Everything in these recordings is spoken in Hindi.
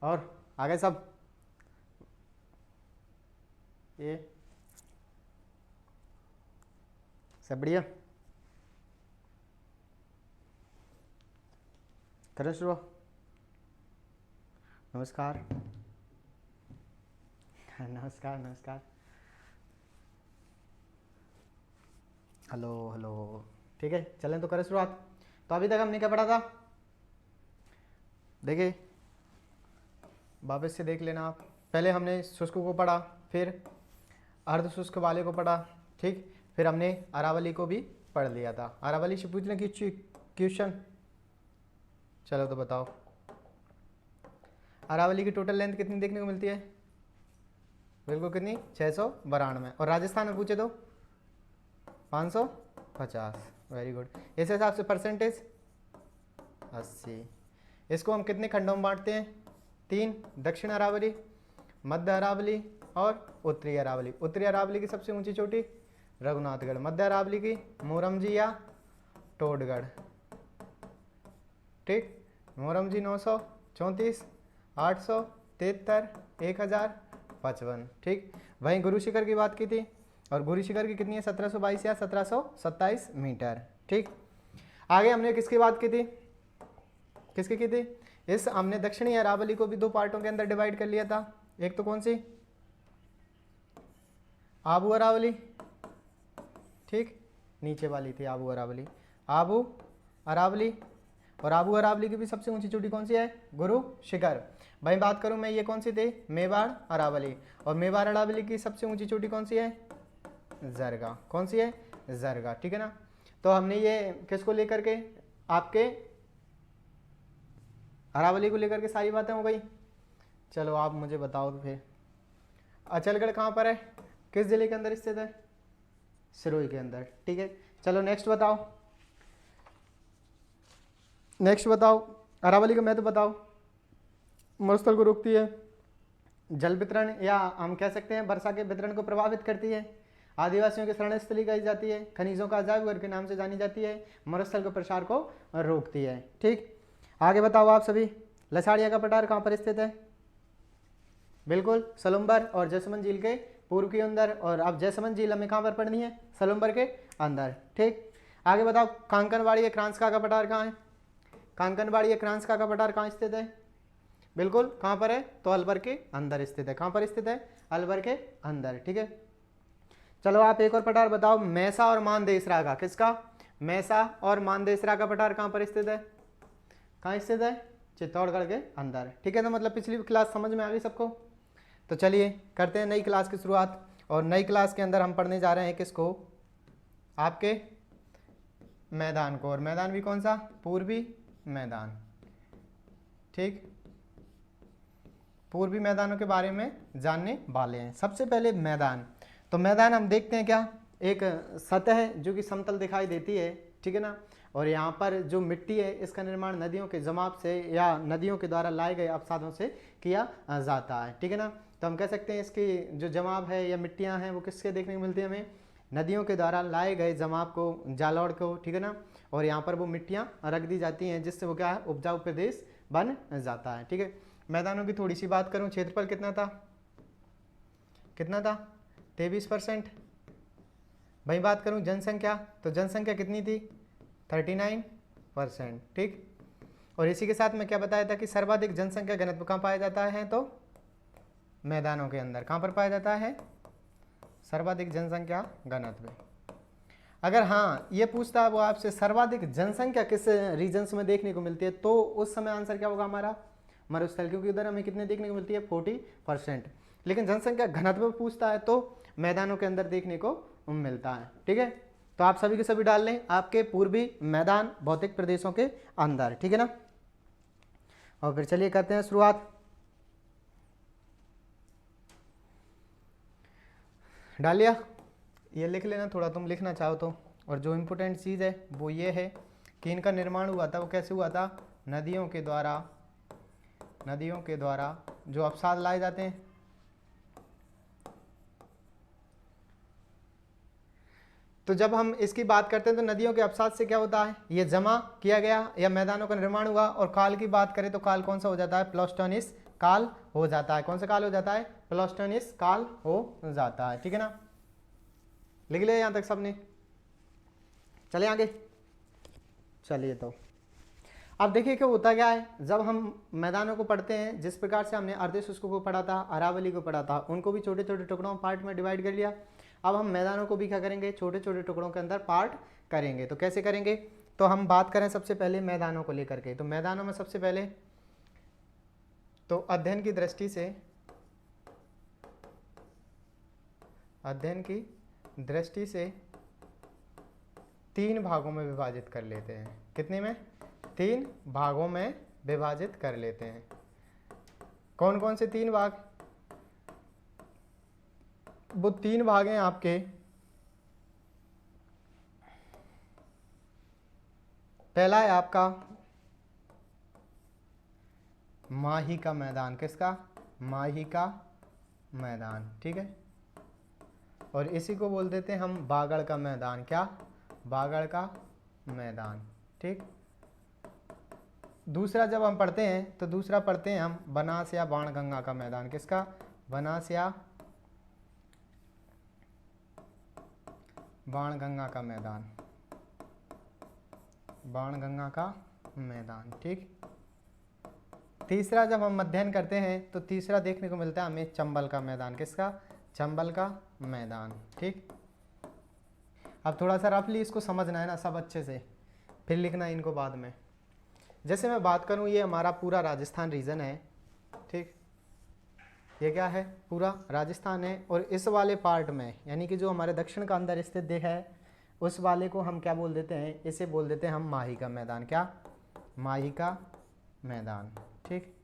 और आ गए सब? ये सब बढ़िया? करें शुरू? नमस्कार नमस्कार नमस्कार। Hello hello. ठीक है, चलें तो करें शुरुआत। तो अभी तक हमने क्या पढ़ा था? देखिए वापस से देख लेना आप। पहले हमने शुष्क को पढ़ा, फिर अर्ध शुष्क वाले को पढ़ा, ठीक। फिर हमने अरावली को भी पढ़ लिया था। अरावली से पूछना कि क्वेश्चन, चलो तो बताओ अरावली की टोटल लेंथ कितनी देखने को मिलती है? बिल्कुल कितनी? 692। और राजस्थान में पूछे तो 550। Very good. इस हिसाब से परसेंटेज 80। इसको हम कितने खंडों में बांटते हैं? 3, दक्षिण अरावली, मध्य अरावली और उत्तरी अरावली। उत्तरी अरावली की सबसे ऊंची चोटी रघुनाथगढ़, मध्य अरावली की मोरमजी या टोडगढ़, ठीक। मोरमजी 934, 873, 1055, ठीक। वहीं गुरु शिखर की बात की थी, और गुरु शिखर की कितनी है? 1722 या 1727 मीटर, ठीक। आगे हमने किसकी बात की थी? किसकी की थी? इस हमने दक्षिणी अरावली को भी 2 पार्टों के अंदर डिवाइड कर लिया था। एक तो कौन सी? आबू अरावली, ठीक, नीचे वाली थी आबू अरावली। आबू अरावली, और आबू अरावली की भी सबसे ऊंची चोटी कौन सी है? गुरु शिखर। भाई बात करूं मैं, ये कौन सी थी? मेवाड़ अरावली। और मेवाड़ अरावली की सबसे ऊंची चोटी कौन सी है? जरगा। कौन सी है? जरगा, ठीक है ना। तो हमने ये किसको लेकर के, आपके अरावली को लेकर के सारी बातें हो गई। चलो आप मुझे बताओ तो फिर अचलगढ़ कहाँ पर है? किस जिले के अंदर स्थित है? सिरोही के अंदर, ठीक है। चलो नेक्स्ट बताओ, नेक्स्ट बताओ अरावली का महत्व बताओ। मरुस्थल को रोकती है, जल वितरण या हम कह सकते हैं वर्षा के वितरण को प्रभावित करती है, आदिवासियों की शरण स्थली कही जाती है, खनिजों का अजायब घर के नाम से जानी जाती है, मरुस्थल के प्रसार को रोकती है, ठीक। आगे बताओ आप सभी, लसाड़िया का पठार कहाँ पर स्थित है? बिल्कुल सलुम्बर और जैसमंद झील के पूर्व के अंदर। और अब जैसमंद झील हमें कहाँ पर पढ़नी है? सलुम्बर के अंदर, ठीक। आगे बताओ कांकनवाड़ी क्रांसका का पठार कहाँ है? कांकनवाड़ी क्रांसका का पठार कहाँ स्थित है? बिल्कुल कहाँ पर है? तो अलवर के अंदर स्थित है। कहाँ पर स्थित है? अलवर के अंदर, ठीक है। चलो आप एक और पठार बताओ, मैसा और मानदेसरा का। किसका? मैसा और मानदेसरा का पठार कहाँ पर स्थित है? कहाँ स्थित है? चित्तौड़गढ़ के अंदर, ठीक है। तो मतलब पिछली क्लास समझ में आ गई सबको। तो चलिए करते हैं नई क्लास की शुरुआत। और नई क्लास के अंदर हम पढ़ने जा रहे हैं किसको? आपके मैदान को। और मैदान भी कौन सा? पूर्वी मैदान, ठीक। पूर्वी मैदानों के बारे में जानने वाले हैं। सबसे पहले मैदान, तो मैदान हम देखते हैं क्या? एक सतह जो कि समतल दिखाई देती है, ठीक है ना। और यहाँ पर जो मिट्टी है इसका निर्माण नदियों के जमाव से या नदियों के द्वारा लाए गए अवसादों से किया जाता है, ठीक है ना। तो हम कह सकते हैं इसकी जो जमाव है या मिट्टियाँ हैं वो किसके देखने को मिलती है हमें? नदियों के द्वारा लाए गए जमाव को, जालौड़ को, ठीक है ना। और यहाँ पर वो मिट्टियाँ रख दी जाती हैं जिससे वो क्या है? उपजाऊ प्रदेश बन जाता है, ठीक है। मैदानों की थोड़ी सी बात करूँ, क्षेत्रफल कितना था? कितना था? 23%। भाई बात करूँ जनसंख्या, तो जनसंख्या कितनी थी? 39%, ठीक। और इसी के साथ मैं क्या बताया था कि सर्वाधिक जनसंख्या घनत्व कहाँ पाया जाता है? तो मैदानों के अंदर। कहाँ पर पाया जाता है? सर्वाधिक जनसंख्या घनत्व। अगर हाँ ये पूछता है वो आपसे सर्वाधिक जनसंख्या किस रीजन्स में देखने को मिलती है, तो उस समय आंसर क्या होगा हमारा? मरुस्थल, क्योंकि उधर हमें कितने देखने को मिलती है? 40%। लेकिन जनसंख्या घनत्व पूछता है तो मैदानों के अंदर देखने को मिलता है, ठीक है। तो आप सभी के सभी डाल लें आपके पूर्वी मैदान भौतिक प्रदेशों के अंदर, ठीक है ना। और फिर चलिए करते हैं शुरुआत। डाल लिया? ये लिख लेना थोड़ा तुम लिखना चाहो तो। और जो इम्पोर्टेंट चीज़ है वो ये है कि इनका निर्माण हुआ था वो कैसे हुआ था? नदियों के द्वारा। नदियों के द्वारा जो अवसाद लाए जाते हैं, तो जब हम इसकी बात करते हैं तो नदियों के अवसाद से क्या होता है? ये जमा किया गया या मैदानों का निर्माण हुआ। और काल की बात करें तो काल कौन सा हो जाता है? प्लॉस्टोनिस काल हो जाता है। कौन सा काल हो जाता है? प्लेटोनियस काल हो जाता है। ठीक है ना, लिख लिया यहाँ तक सबने? चले आगे। चलिए तो अब देखिए क्या होता क्या है, जब हम मैदानों को पढ़ते हैं, जिस प्रकार से हमने अर्धे शुष्क को पढ़ा था, अरावली को पढ़ा था, उनको भी छोटे छोटे टुकड़ों पार्ट में डिवाइड कर लिया। अब हम मैदानों को भी क्या करेंगे? छोटे छोटे टुकड़ों के अंदर पार्ट करेंगे। तो कैसे करेंगे? तो हम बात करें सबसे पहले मैदानों को लेकर के। तो मैदानों में सबसे पहले तो अध्ययन की दृष्टि से 3 भागों में विभाजित कर लेते हैं। कितने में? 3 भागों में विभाजित कर लेते हैं। कौन कौन से 3 भाग? वो 3 भाग हैं आपके, पहला है आपका माही का मैदान। किसका? माही का मैदान। ठीक है, और इसी को बोल देते हैं हम बागड़ का मैदान। क्या? बागड़ का मैदान। ठीक। दूसरा जब हम पढ़ते हैं तो दूसरा पढ़ते हैं हम बनास या बाणगंगा का मैदान। किसका? बनास या बाणगंगा का मैदान। बाणगंगा का मैदान। ठीक। तीसरा जब हम अध्ययन करते हैं तो तीसरा देखने को मिलता है हमें चंबल का मैदान। किसका? चंबल का मैदान। ठीक। अब थोड़ा सा रफली इसको समझना है ना सब अच्छे से, फिर लिखना है इनको बाद में। जैसे मैं बात करूं, ये हमारा पूरा राजस्थान रीजन है। ठीक, ये क्या है? पूरा राजस्थान है। और इस वाले पार्ट में यानी कि जो हमारे दक्षिण का अंदर स्थित देश है, उस वाले को हम क्या बोल देते हैं? इसे बोल देते हैं हम माही का मैदान। क्या? माही का मैदान। ठीक।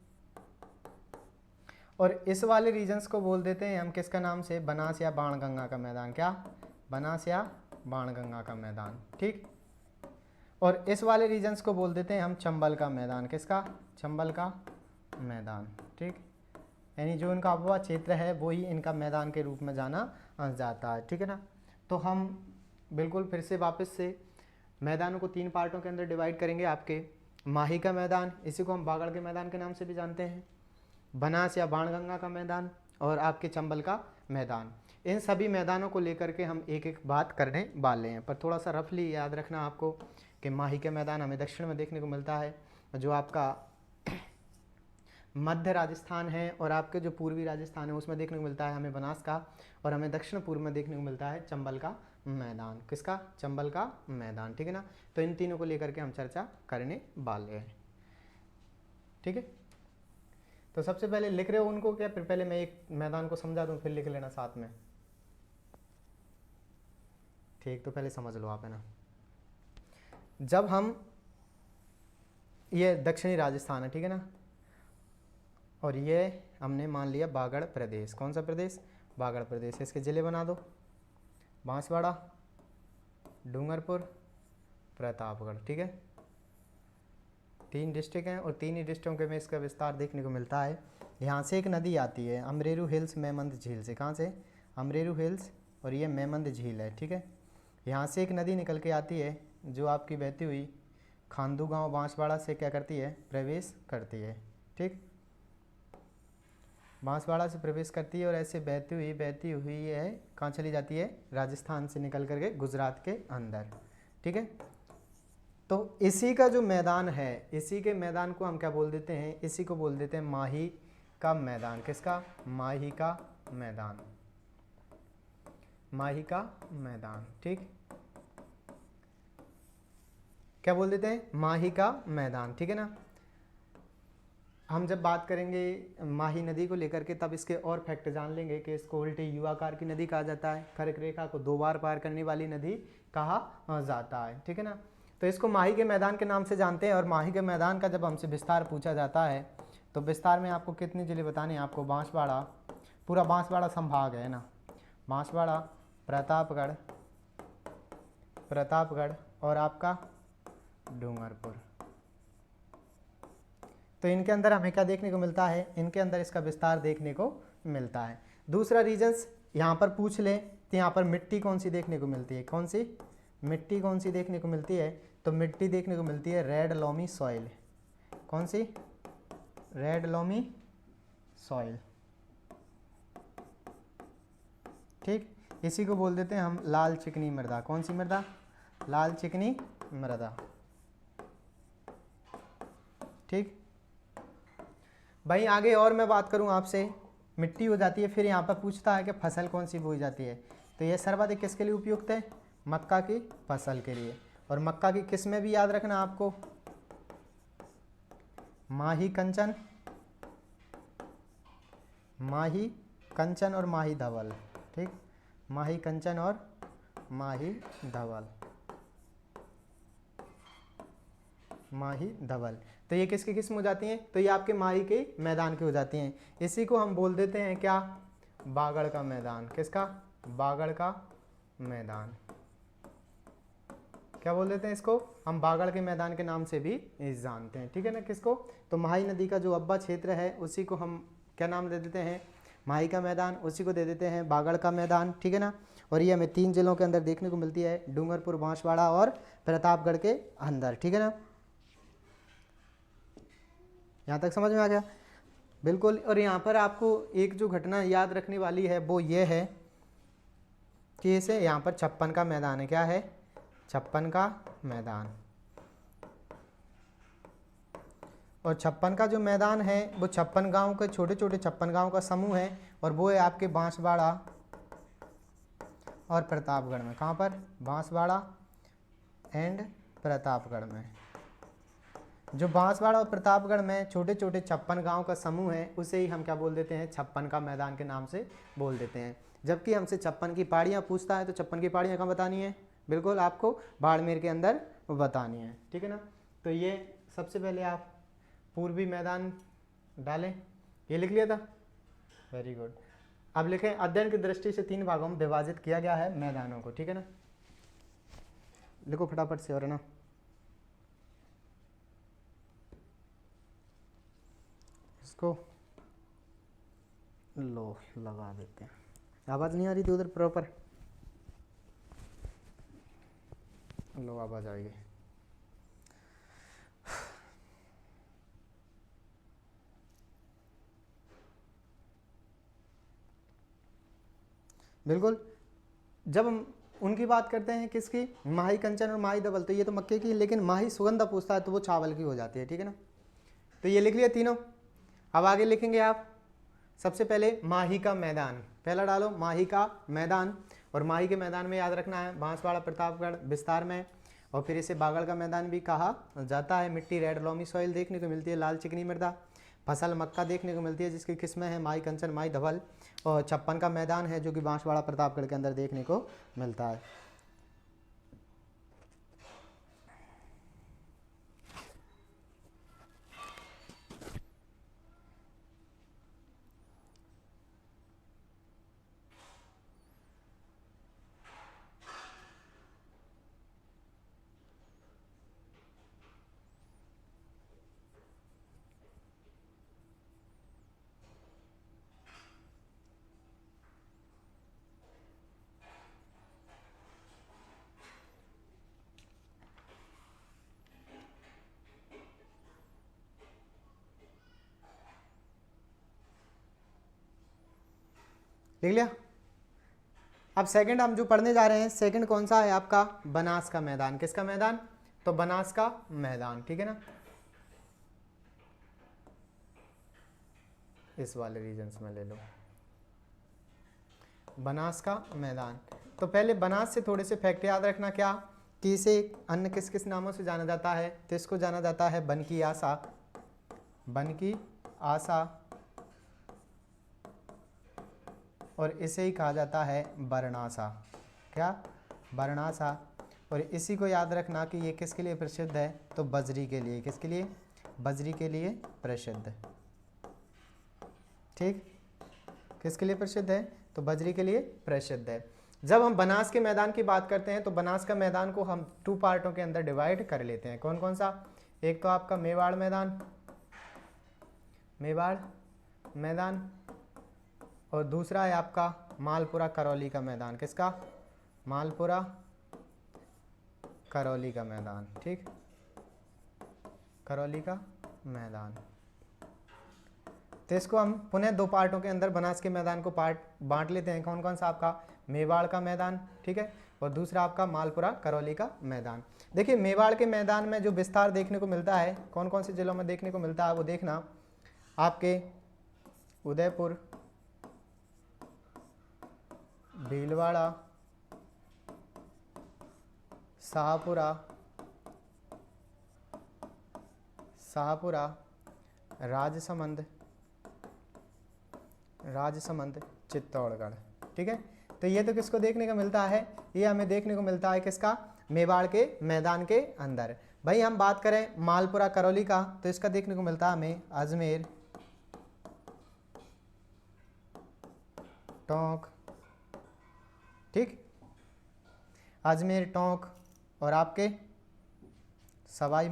और इस वाले रीजन्स को बोल देते हैं हम किसका नाम से? बनास या बाणगंगा का मैदान। क्या? बनास या बाणगंगा का मैदान। ठीक। और इस वाले रीजन्स को बोल देते हैं हम चंबल का मैदान। किसका? चंबल का मैदान। ठीक, यानी जो इनका आबोहवा क्षेत्र है वो ही इनका मैदान के रूप में जाना जाता है। ठीक है ना, तो हम बिल्कुल फिर से वापस से मैदानों को 3 पार्टों के अंदर डिवाइड करेंगे। आपके माही का मैदान, इसी को हम बागड़ के मैदान के नाम से भी जानते हैं, बनास या बाणगंगा का मैदान, और आपके चंबल का मैदान। इन सभी मैदानों को लेकर के हम एक एक बात करने वाले हैं, पर थोड़ा सा रफली याद रखना आपको कि माही का मैदान हमें दक्षिण में देखने को मिलता है, जो आपका मध्य राजस्थान है, और आपके जो पूर्वी राजस्थान है उसमें देखने को मिलता है हमें बनास का, और हमें दक्षिण पूर्व में देखने को मिलता है चंबल का मैदान। किसका? चंबल का मैदान। ठीक है ना, तो इन तीनों को लेकर के हम चर्चा करने वाले हैं। ठीक है, तो सबसे पहले लिख रहे हो उनको क्या? फिर पहले मैं एक मैदान को समझा दूं, फिर लिख लेना साथ में। ठीक, तो पहले समझ लो आप, है ना। जब हम, ये दक्षिणी राजस्थान है, ठीक है ना, और ये हमने मान लिया बागड़ प्रदेश। कौन सा प्रदेश? बागड़ प्रदेश। इसके जिले बना दो, बांसवाड़ा, डूंगरपुर, प्रतापगढ़। ठीक है, 3 डिस्ट्रिक्ट हैं, और 3 ही डिस्ट्रिक्टों में इसका विस्तार देखने को मिलता है। यहाँ से एक नदी आती है अमरेरू हिल्स मेमंद झील से। कहाँ से? अमरेरू हिल्स, और ये मेमंद झील है। ठीक है, यहाँ से एक नदी निकल के आती है जो आपकी बहती हुई खांदू गांव बांसवाड़ा से क्या करती है? प्रवेश करती है। ठीक, बांसवाड़ा से प्रवेश करती है, और ऐसे बहती हुई है कहाँ चली जाती है? राजस्थान से निकल करके गुजरात के अंदर। ठीक है, तो इसी का जो मैदान है, इसी के मैदान को हम क्या बोल देते हैं? इसी को बोल देते हैं माही का मैदान। किसका? माही का मैदान। माही का मैदान। ठीक, क्या बोल देते हैं? माही का मैदान। ठीक है ना, हम जब बात करेंगे माही नदी को लेकर के, तब इसके और फैक्ट जान लेंगे कि इसको उल्टी यू आकार की नदी कहा जाता है, कर्क रेखा को 2 बार पार करने वाली नदी कहा जाता है। ठीक है ना, तो इसको माही के मैदान के नाम से जानते हैं। और माही के मैदान का जब हमसे विस्तार पूछा जाता है, तो विस्तार में आपको कितने जिले बताने हैं? आपको बांसवाड़ा, पूरा बांसवाड़ा संभाग है ना, बांसवाड़ा, प्रतापगढ़ और आपका डूंगरपुर। तो इनके अंदर हमें क्या देखने को मिलता है? इनके अंदर इसका विस्तार देखने को मिलता है। दूसरा रीजन्स यहाँ पर पूछ ले तो यहाँ पर मिट्टी कौन सी देखने को मिलती है? कौन सी मिट्टी कौन सी देखने को मिलती है? तो मिट्टी देखने को मिलती है रेड लोमी सॉइल। कौन सी? Red loamy soil. ठीक, इसी को बोल देते हैं हम लाल चिकनी मृदा। कौन सी मृदा? लाल चिकनी मृदा। ठीक भाई, आगे और मैं बात करूं आपसे, मिट्टी हो जाती है, फिर यहाँ पर पूछता है कि फसल कौन सी बोई जाती है, तो यह सर्वाधिक किसके लिए उपयुक्त है? मक्का की फसल के लिए। और मक्का की किस्में भी याद रखना आपको, माही कंचन, माही कंचन और माही धवल। ठीक, माही कंचन और माही धवल, माही धवल। तो ये किसकी किस्म हो जाती हैं? तो ये आपके माही के मैदान की हो जाती हैं। इसी को हम बोल देते हैं क्या? बागड़ का मैदान। किसका? बागड़ का मैदान। क्या बोल देते हैं इसको? हम बागड़ के मैदान के नाम से भी जानते हैं। ठीक है ना? किसको? तो माही नदी का जो अब्बा क्षेत्र है उसी को हम क्या नाम दे देते हैं? माही का मैदान। उसी को दे देते हैं बागड़ का मैदान। ठीक है ना? और ये हमें 3 जिलों के अंदर देखने को मिलती है, डूंगरपुर, बांसवाड़ा और प्रतापगढ़ के अंदर। ठीक है ना? यहाँ तक समझ में आ गया? बिल्कुल। और यहाँ पर आपको एक जो घटना याद रखने वाली है वो ये है कि इसे यहाँ पर 56 का मैदान है। क्या है? 56 का मैदान। और 56 का जो मैदान है वो 56 गांव के, छोटे छोटे 56 गांव का समूह है, और वो है आपके बांसवाड़ा और प्रतापगढ़ में। कहाँ पर? बांसवाड़ा एंड प्रतापगढ़ में। जो बांसवाड़ा और प्रतापगढ़ में छोटे छोटे 56 गांव का समूह है उसे ही हम क्या बोल देते हैं? 56 का मैदान के नाम से बोल देते हैं। जबकि हमसे 56 की पहाड़ियाँ पूछता है तो 56 की पहाड़ियाँ कहाँ बतानी है? बिल्कुल आपको बाड़मेर के अंदर बतानी है। ठीक है ना? तो ये सबसे पहले आप पूर्वी मैदान डालें। ये लिख लिया था? Very good. अब लिखें, अध्ययन की दृष्टि से 3 भागों में विभाजित किया गया है मैदानों को। ठीक है ना? लिखो फटाफट से, और है ना? इसको लो लगा देते हैं। आवाज़ नहीं आ रही थी उधर प्रॉपर? लो आवाज़ आएगी। बिल्कुल। जब हम उनकी बात करते हैं, किसकी? माही कंचन और माही धवल, तो ये तो मक्के की, लेकिन माही सुगंधा पूछता है तो वो चावल की हो जाती है। ठीक है ना? तो ये लिख लिया तीनों। अब आगे लिखेंगे आप, सबसे पहले माही का मैदान। पहला डालो माही का मैदान, और माही के मैदान में याद रखना है बांसवाड़ा प्रतापगढ़ विस्तार में, और फिर इसे बागड़ का मैदान भी कहा जाता है। मिट्टी रेड लोमी सॉइल देखने को मिलती है, लाल चिकनी मृदा। फसल मक्का देखने को मिलती है जिसकी किस्में हैं माही कंचन, माही धवल। और 56 का मैदान है जो कि बांसवाड़ा प्रतापगढ़ के अंदर देखने को मिलता है। लिख लिया? अब सेकंड हम जो पढ़ने जा रहे हैं, सेकंड कौन सा है आपका? बनास का मैदान। किसका मैदान? तो बनास का मैदान। ठीक है ना? इस वाले रीजन्स में ले लो बनास का मैदान। तो पहले बनास से थोड़े से फैक्ट याद रखना। क्या? कि इसे अन्य किस किस नामों से जाना जाता है? तो इसको जाना जाता है बन की आशा, बन की आशा, और इसे ही कहा जाता है बरनासा। क्या? बरनासा। और इसी को याद रखना कि ये किसके लिए प्रसिद्ध है? तो बजरी के लिए। किसके लिए? बजरी के लिए प्रसिद्ध। ठीक, किसके लिए प्रसिद्ध है? तो बजरी के लिए प्रसिद्ध है। जब हम बनास के मैदान की बात करते हैं तो बनास का मैदान को हम 2 पार्टों के अंदर डिवाइड कर लेते हैं। कौन कौन सा? एक तो आपका मेवाड़ मैदान, मेवाड़ मैदान, और दूसरा है आपका मालपुरा करौली का मैदान। किसका? मालपुरा करौली का मैदान। ठीक, करौली का मैदान। तो इसको हम पुनः दो पार्टों के अंदर बनास के मैदान को पार्ट बांट लेते हैं। कौन कौन सा? आपका मेवाड़ का मैदान, ठीक है, और दूसरा आपका मालपुरा करौली का मैदान। देखिए मेवाड़ के मैदान में जो विस्तार देखने को मिलता है, कौन कौन से जिलों में देखने को मिलता है वो देखना। आपके उदयपुर, भीलवाड़ा, शाहपुरा, राजसमंद, चित्तौड़गढ़, ठीक है। तो ये तो किसको देखने को मिलता है? ये हमें देखने को मिलता है किसका? मेवाड़ के मैदान के अंदर। भाई हम बात करें मालपुरा करौली का, तो इसका देखने को मिलता है हमें अजमेर, टोंक, ठीक, अजमेर, टोंक, और आपके सवाई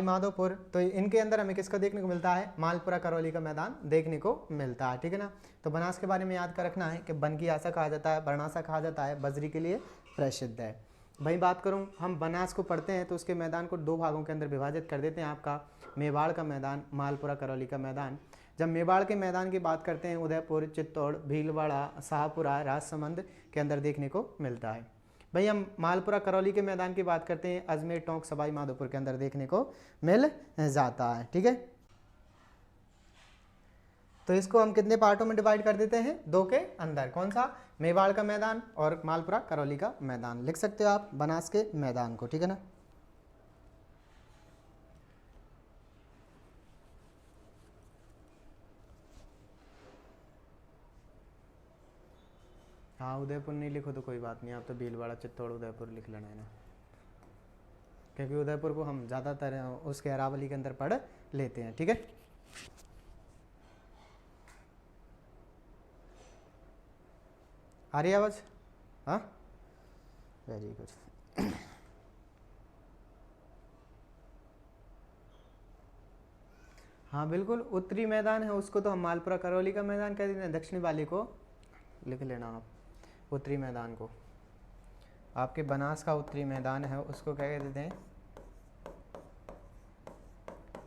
माधोपुर, तो इनके अंदर हमें किसका देखने को मिलता है? मालपुरा करौली का मैदान देखने को मिलता है, ठीक है ना। तो बनास के बारे में याद कर रखना है कि बन की आशा कहा जाता है, बरनासा कहा जाता है, बजरी के लिए प्रसिद्ध है। भाई बात करूं, हम बनास को पढ़ते हैं तो उसके मैदान को दो भागों के अंदर विभाजित कर देते हैं। आपका मेवाड़ का मैदान, मालपुरा करौली का मैदान। जब मेवाड़ के मैदान की बात करते हैं, उदयपुर, चित्तौड़, भीलवाड़ा, शाहपुरा, राजसमंद के अंदर देखने को मिलता है। भाई हम मालपुरा करौली के मैदान की बात करते हैं, अजमेर, टोंक, सवाई माधोपुर के अंदर देखने को मिल जाता है, ठीक है। तो इसको हम कितने पार्टों में डिवाइड कर देते हैं? दो के अंदर। कौन सा? मेवाड़ का मैदान और मालपुरा करौली का मैदान। लिख सकते हो आप बनास के मैदान को, ठीक है ना। हाँ उदयपुर नहीं लिखो तो कोई बात नहीं, आप तो भीलवाड़ा, चित्तौड़, उदयपुर लिख लेना है ना, क्योंकि उदयपुर को हम ज़्यादातर उसके अरावली के अंदर पढ़ लेते हैं, ठीक है। आ रही आवाज़? हाँ वेरी गुड। हाँ बिल्कुल, उत्तरी मैदान है उसको तो हम मालपुरा करौली का मैदान कह देते हैं, दक्षिणी वाली को लिख लेना आप, उत्तरी मैदान को। आपके बनास का उत्तरी मैदान है उसको क्या कह देते हैं?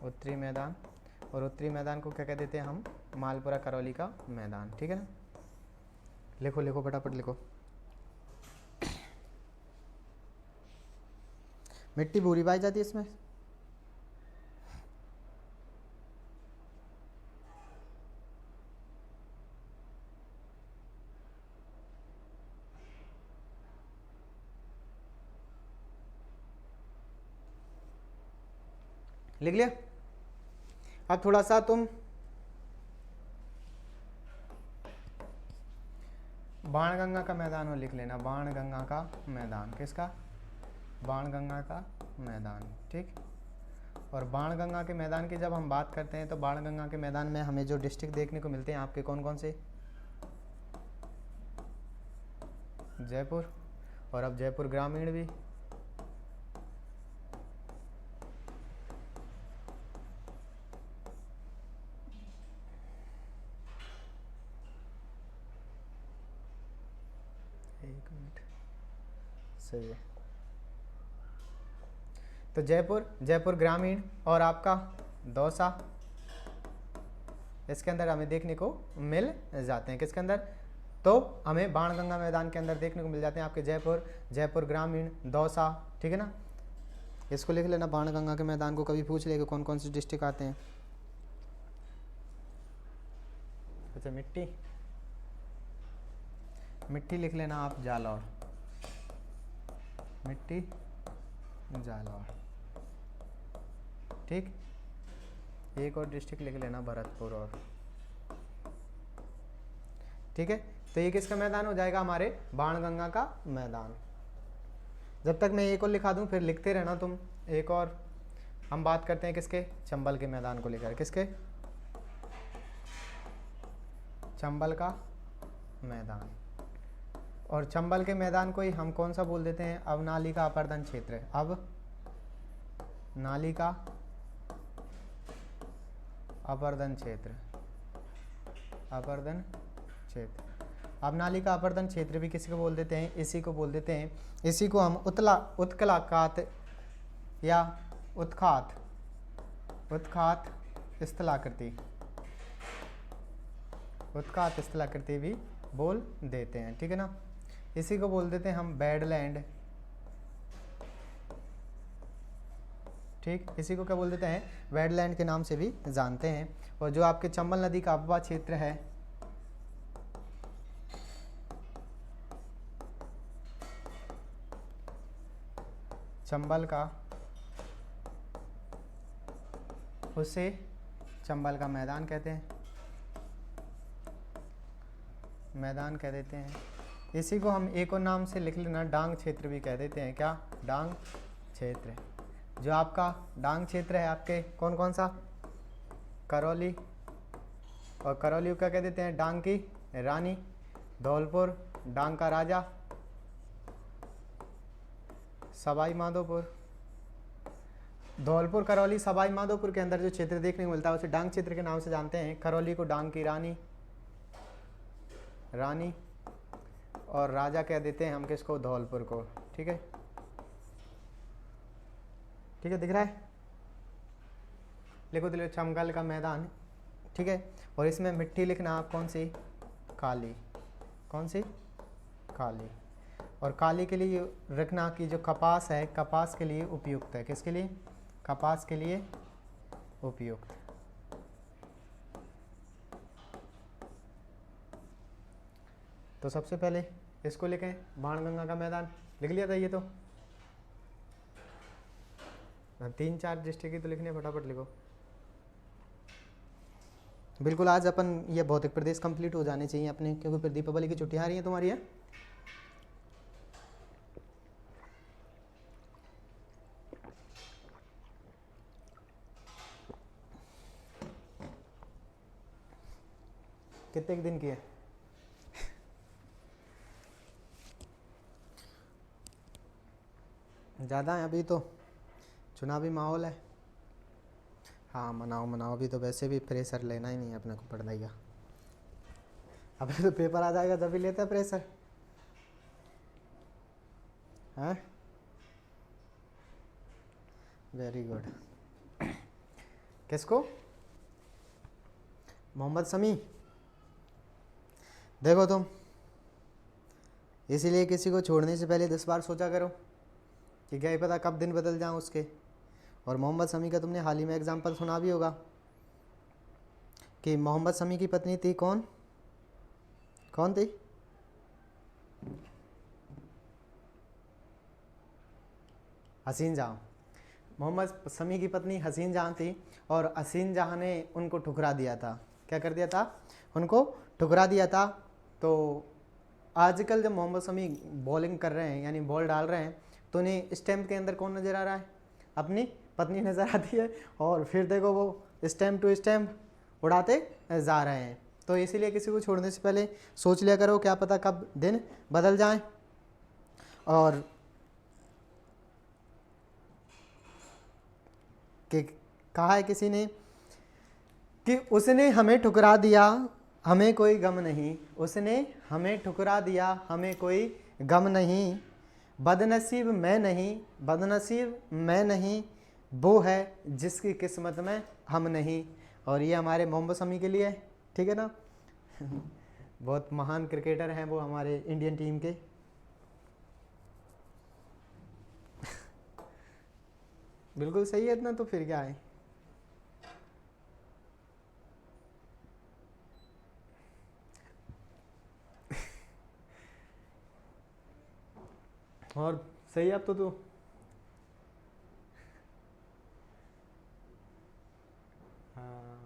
उत्तरी मैदान। और उत्तरी मैदान को क्या कह देते हैं हम? मालपुरा करौली का मैदान, ठीक है ना। लिखो लिखो फटाफट लिखो। मिट्टी भूरी पाई जाती है इसमें। लिख लिया? अब थोड़ा सा तुम बाणगंगा का मैदान हो लिख लेना, बाणगंगा का मैदान। किसका? बाणगंगा का मैदान, ठीक। और बाणगंगा के मैदान की जब हम बात करते हैं तो बाणगंगा के मैदान में हमें जो डिस्ट्रिक्ट देखने को मिलते हैं आपके कौन कौन से? जयपुर, और अब जयपुर ग्रामीण भी, एक मिनट, सही है। तो जयपुर ग्रामीण और आपका दौसा, इसके अंदर हमें देखने को मिल जाते हैं। किसके अंदर? तो हमें बाणगंगा मैदान के अंदर देखने को मिल जाते हैं आपके जयपुर ग्रामीण, दौसा, ठीक है ना। इसको लिख लेना, बाणगंगा के मैदान को कभी पूछ लेगा कौन कौन से डिस्ट्रिक्ट आते हैं। अच्छा मिट्टी लिख लेना आप, जालौर, मिट्टी जालौर, ठीक। एक और डिस्ट्रिक्ट लिख लेना, भरतपुर, और ठीक है। तो ये किसका मैदान हो जाएगा? हमारे बाणगंगा का मैदान। जब तक मैं एक और लिखा दूं फिर लिखते रहना तुम। एक और हम बात करते हैं किसके? चंबल के मैदान को लेकर। किसके? चंबल का मैदान। और चंबल के मैदान को ही हम कौन सा बोल देते हैं? अब नाली का अपर्दन क्षेत्र। अब नाली का अपर्दन क्षेत्र, अब नाली का अपर्दन क्षेत्र भी किसी को बोल देते हैं, इसी को बोल देते हैं, इसी को हम उत्कलाकात या उत्खात स्थलाकृति भी बोल देते हैं, ठीक है ना। इसी को बोल देते हैं हम बेडलैंड, ठीक, इसी को क्या बोल देते हैं, वेडलैंड के नाम से भी जानते हैं। और जो आपके चंबल नदी का अपवा क्षेत्र है, चंबल का, उसे चंबल का मैदान कहते हैं, मैदान कह देते हैं। इसी को हम एक और नाम से लिख लेना, डांग क्षेत्र भी कह देते हैं। क्या, डांग क्षेत्र। जो आपका डांग क्षेत्र है आपके कौन कौन सा, करौली, और करौली को क्या कह देते हैं, डांग की रानी, धौलपुर डांग का राजा, सवाई माधोपुर, धौलपुर करौली सवाई माधोपुर के अंदर जो क्षेत्र देखने को मिलता है उसे डांग क्षेत्र के नाम से जानते हैं। करौली को डांग की रानी और राजा कह देते हैं हम किसको, धौलपुर को, ठीक है, ठीक है, दिख रहा है, लिखो दिलो, चंबल का मैदान, ठीक है। और इसमें मिट्टी लिखना आप कौन सी, काली, कौन सी, काली। और काली के लिए रखना कि जो कपास है, कपास के लिए उपयुक्त है, किसके लिए, कपास के लिए उपयुक्त। तो सबसे पहले इसको लिखें, बाणगंगा का मैदान लिख लिया था ये तो, 3-4 डिस्ट्रिक्ट की तो लिखने, फटाफट लिखो। बिल्कुल, आज अपन ये भौतिक प्रदेश कंप्लीट हो जाने चाहिए अपने, क्योंकि फिर दीपावली की छुट्टियां आ रही हैं तुम्हारी है। कितने दिन की है, ज़्यादा है, अभी तो चुनावी माहौल है। हाँ मनाओ, अभी तो वैसे भी प्रेशर लेना ही नहीं है अपने को पढ़ने का, अभी तो पेपर आ जाएगा तभी लेता है प्रेशर, हैं। Very good. किसको, मोहम्मद शमी, देखो तुम, इसीलिए किसी को छोड़ने से पहले 10 बार सोचा करो कि क्या ही पता कब दिन बदल जाऊँ उसके। और मोहम्मद शमी का तुमने हाल ही में एग्जाम्पल सुना भी होगा कि मोहम्मद शमी की पत्नी थी कौन, कौन थी, हसीन जहाँ। मोहम्मद शमी की पत्नी हसीन जहाँ थी और हसीन जहाँ ने उनको ठुकरा दिया था। क्या कर दिया था, उनको ठुकरा दिया था। तो आजकल जब मोहम्मद शमी बॉलिंग कर रहे हैं यानी बॉल डाल रहे हैं तो उन्हें स्टैम्प के अंदर कौन नज़र आ रहा है, अपनी पत्नी नज़र आती है। और फिर देखो वो स्टैम्प टू स्टैम्प उड़ाते जा रहे हैं। तो इसीलिए किसी को छोड़ने से पहले सोच लिया करो, क्या पता कब दिन बदल जाए। और कि कहा है किसी ने कि उसने हमें ठुकरा दिया, हमें कोई गम नहीं, उसने हमें ठुकरा दिया, हमें कोई गम नहीं, बदनसीब मैं नहीं, बदनसीब मैं नहीं, वो है जिसकी किस्मत में हम नहीं। और ये हमारे मोहम्मद शमी के लिए, ठीक है ना। बहुत महान क्रिकेटर हैं वो हमारे इंडियन टीम के। बिल्कुल सही है, इतना तो फिर क्या है। और सही है अब तो तू, हाँ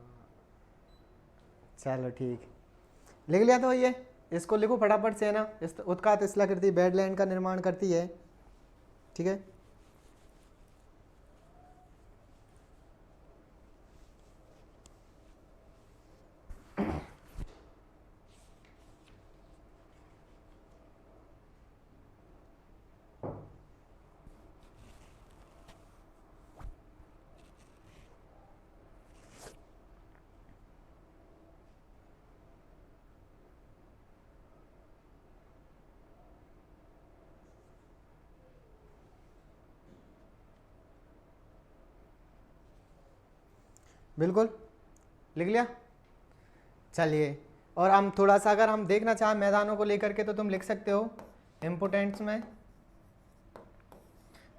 चलो ठीक, लिख लिया तो ये, इसको लिखो फटाफट से है ना। इस उत्कात स्थलाकृति बेडलैंड का निर्माण करती है, ठीक है। बिल्कुल लिख लिया। चलिए, और हम थोड़ा सा अगर हम देखना चाहें मैदानों को लेकर के तो तुम लिख सकते हो इम्पोर्टेंट्स में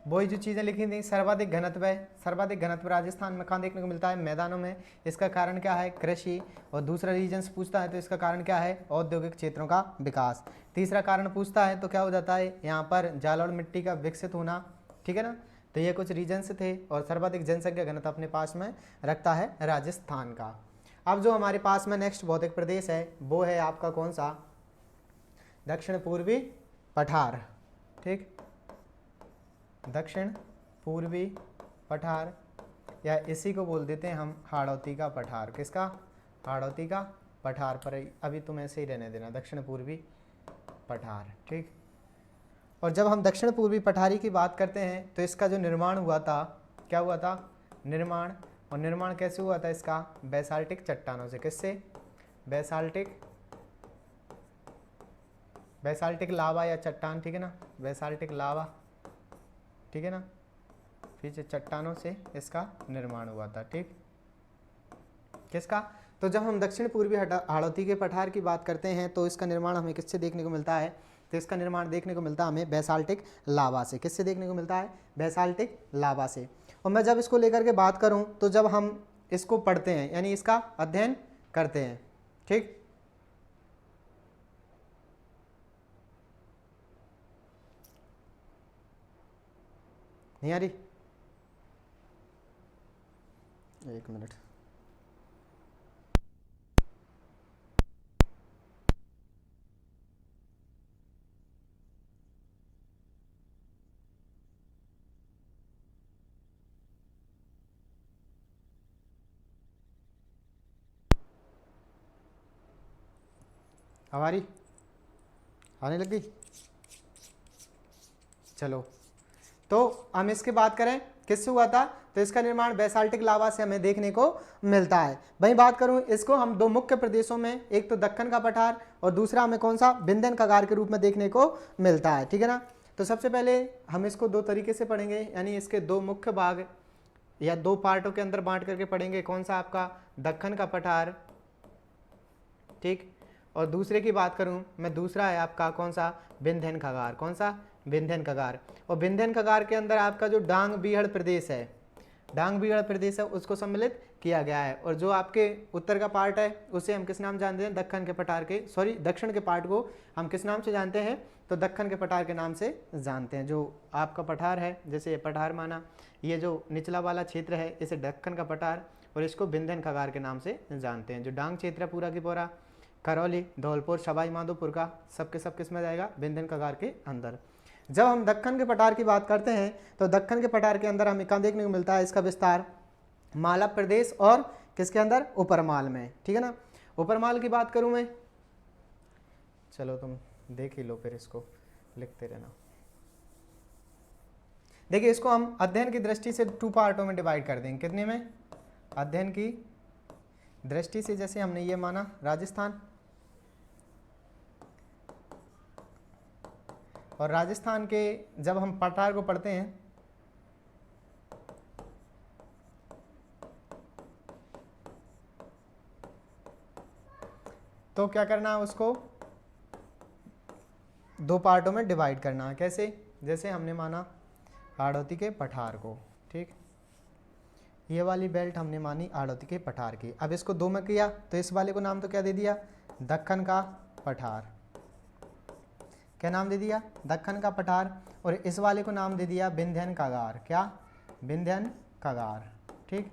वही जो चीज़ें लिखी थी। सर्वाधिक घनत्व है, सर्वाधिक घनत्व राजस्थान में कहाँ देखने को मिलता है? मैदानों में। इसका कारण क्या है? कृषि। और दूसरा रीजन पूछता है तो इसका कारण क्या है? औद्योगिक क्षेत्रों का विकास। तीसरा कारण पूछता है तो क्या हो जाता है? यहाँ पर जल और मिट्टी का विकसित होना, ठीक है ना। तो ये कुछ रीजन्स थे। और सर्वाधिक जनसंख्या घनत्व अपने पास में रखता है राजस्थान का। अब जो हमारे पास में नेक्स्ट भौतिक प्रदेश है वो है आपका कौन सा? दक्षिण पूर्वी पठार, ठीक, दक्षिण पूर्वी पठार, या इसी को बोल देते हैं हम हाड़ौती का पठार। किसका? हाड़ौती का पठार। पर अभी तुम ऐसे ही रहने देना, दक्षिण पूर्वी पठार, ठीक। और जब हम दक्षिण पूर्वी पठारी की बात करते हैं तो इसका जो निर्माण हुआ था, क्या हुआ था? निर्माण। और निर्माण कैसे हुआ था इसका? बेसाल्टिक चट्टानों से। किससे? बेसाल्टिक लावा या चट्टान, ठीक है ना, बेसाल्टिक लावा, ठीक है ना, फिर से चट्टानों से इसका निर्माण हुआ था, ठीक। किसका? तो जब हम दक्षिण पूर्वी हाड़ौती के पठार की बात करते हैं तो इसका निर्माण हमें किससे देखने को मिलता है? तो इसका निर्माण देखने को मिलता है हमें बेसाल्टिक लावा से। किससे देखने को मिलता है? बेसाल्टिक लावा से। और मैं जब इसको लेकर के बात करूं तो जब हम इसको पढ़ते हैं यानी इसका अध्ययन करते हैं, ठीक, नहीं आ रही? एक मिनट। हमारी आने लग गई? चलो, तो हम इसकी बात करें किससे हुआ था? तो इसका निर्माण बेसाल्टिक लावा से हमें देखने को मिलता है। वहीं बात करूं इसको हम दो मुख्य प्रदेशों में, एक तो दक्कन का पठार और दूसरा हमें कौन सा? विंध्यन कगार के रूप में देखने को मिलता है, ठीक है ना। तो सबसे पहले हम इसको दो तरीके से पढ़ेंगे, यानी इसके दो मुख्य भाग या दो पार्टों के अंदर बांट करके पढ़ेंगे। कौन सा? आपका दक्कन का पठार, ठीक। और दूसरे की बात करूं मैं, दूसरा है आपका कौन सा? विंध्यन कगार। कौन सा? विंध्यन कगार। और विंध्यन कगार के अंदर आपका जो डांग बीहड़ प्रदेश है, डांग बीहड़ प्रदेश है, उसको सम्मिलित किया गया है। और जो आपके उत्तर का पार्ट है उसे हम किस नाम जानते हैं? दक्कन के पठार के, सॉरी, दक्षिण के पार्ट को हम किस नाम से जानते हैं? तो दक्कन के पठार के नाम से जानते हैं। जो आपका पठार है, जैसे ये पठार माना, ये जो निचला वाला क्षेत्र है इसे दक्कन का पठार और इसको विंध्यन कगार के नाम से जानते हैं। जो डांग क्षेत्र है पूरा की पूरा, करौली, धौलपुर, सवाई माधोपुर का, सबके सब किस में जाएगा? विंध्यन कगार के अंदर। जब हम दक्कन के पठार की बात करते हैं तो दक्कन के पठार के अंदर हमें कहाँ देखने को मिलता है इसका विस्तार? मालवा प्रदेश और किसके अंदर? उपरमाल में, ठीक है ना। उपरमाल की बात करूं मैं, चलो तुम देख ही लो, फिर इसको लिखते रहना। देखिए, इसको हम अध्ययन की दृष्टि से टू पार्टों में डिवाइड कर देंगे। कितने में? अध्ययन की दृष्टि से जैसे हमने ये माना राजस्थान, और राजस्थान के जब हम पठार को पढ़ते हैं तो क्या करना है? उसको दो पार्टों में डिवाइड करना है। कैसे? जैसे हमने माना हाड़ौती के पठार को, ठीक, ये वाली बेल्ट हमने मानी हाड़ौती के पठार की। अब इसको दो में किया तो इस वाले को नाम तो क्या दे दिया? दक्कन का पठार। क्या नाम दे दिया? दक्कन का पठार। और इस वाले को नाम दे दिया विंध्यन कगार। क्या? विंध्यन कगार, ठीक।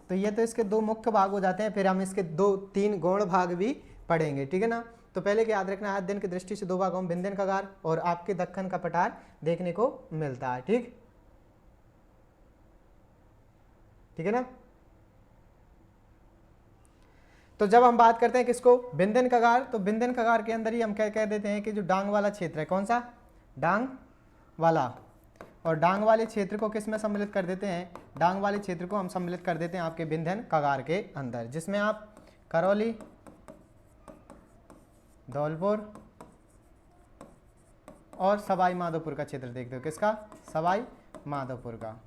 तो ये तो इसके दो मुख्य भाग हो जाते हैं। फिर हम इसके दो तीन गौण भाग भी पढ़ेंगे, ठीक है ना। तो पहले क्या याद रखना है? अध्ययन की दृष्टि से दो भागों में विंध्यन कगार और आपके दक्कन का पठार देखने को मिलता है, ठीक, ठीक है ना। तो जब हम बात करते हैं किसको? विंध्यन कगार, तो विंध्यन कगार के अंदर ही हम क्या कह देते हैं कि जो डांग वाला क्षेत्र है, कौन सा? डांग वाला। और डांग वाले क्षेत्र को किस में सम्मिलित कर देते हैं? डांग वाले क्षेत्र को हम सम्मिलित कर देते हैं आपके विंध्यन कगार के अंदर, जिसमें आप करौली, धौलपुर और सवाई माधोपुर का क्षेत्र देखते हो। किसका? सवाई माधोपुर का,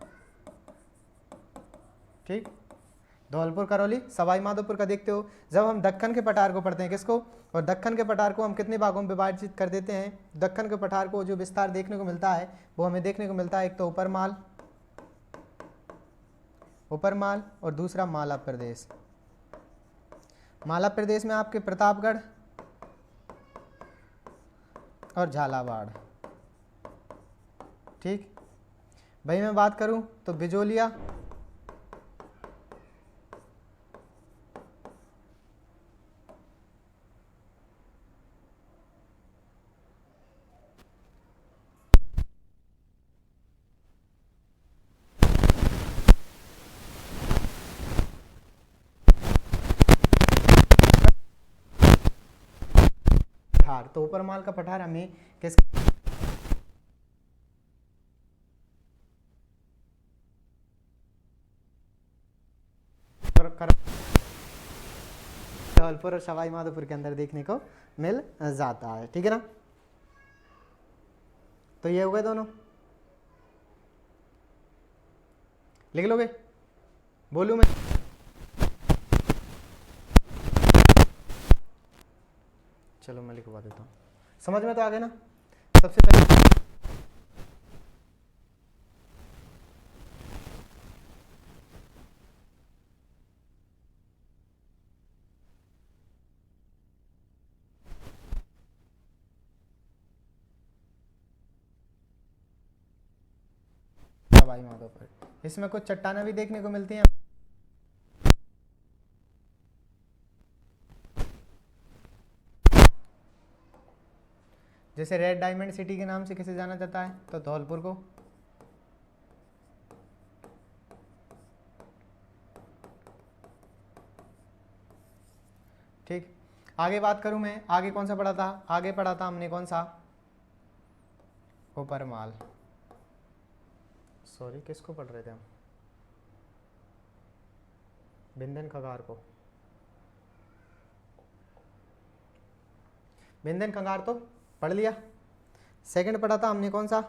ठीक। धौलपुर करौली सवाई माधोपुर का देखते हो। जब हम दक्कन के पठार को पढ़ते हैं, किसको, और दक्कन के पठार को हम कितने भागों में विभाजित कर देते हैं, दक्कन के पठार को जो विस्तार देखने को मिलता है वो हमें देखने को मिलता है, एक तो ऊपर माल और दूसरा माला प्रदेश। माला प्रदेश में आपके प्रतापगढ़ और झालावाड़। ठीक भाई, मैं बात करूं तो बिजोलिया, पठार, तो ऊपर माल का पठार हमें किस धौलपुर और सवाई माधोपुर के अंदर देखने को मिल जाता है। ठीक है ना, तो ये हो गए दोनों, लिख लोगे, बोलूं मैं, चलो मैं लिखवा देता हूँ, समझ में तो आ गया ना। सबसे पहले सवाई माधोपुर, इसमें कुछ चट्टानें भी देखने को मिलती हैं। जैसे रेड डायमंड सिटी के नाम से किसे जाना जाता है, तो धौलपुर को। ठीक, आगे बात करूं मैं, आगे कौन सा पढ़ा था, आगे पढ़ा था हमने कौन सा, ऊपर माल, सॉरी किसको पढ़ रहे थे हम, बिंदन खंगार को, बिंदन खंगार तो पढ़ लिया। सेकंड पढ़ा था हमने कौन सा,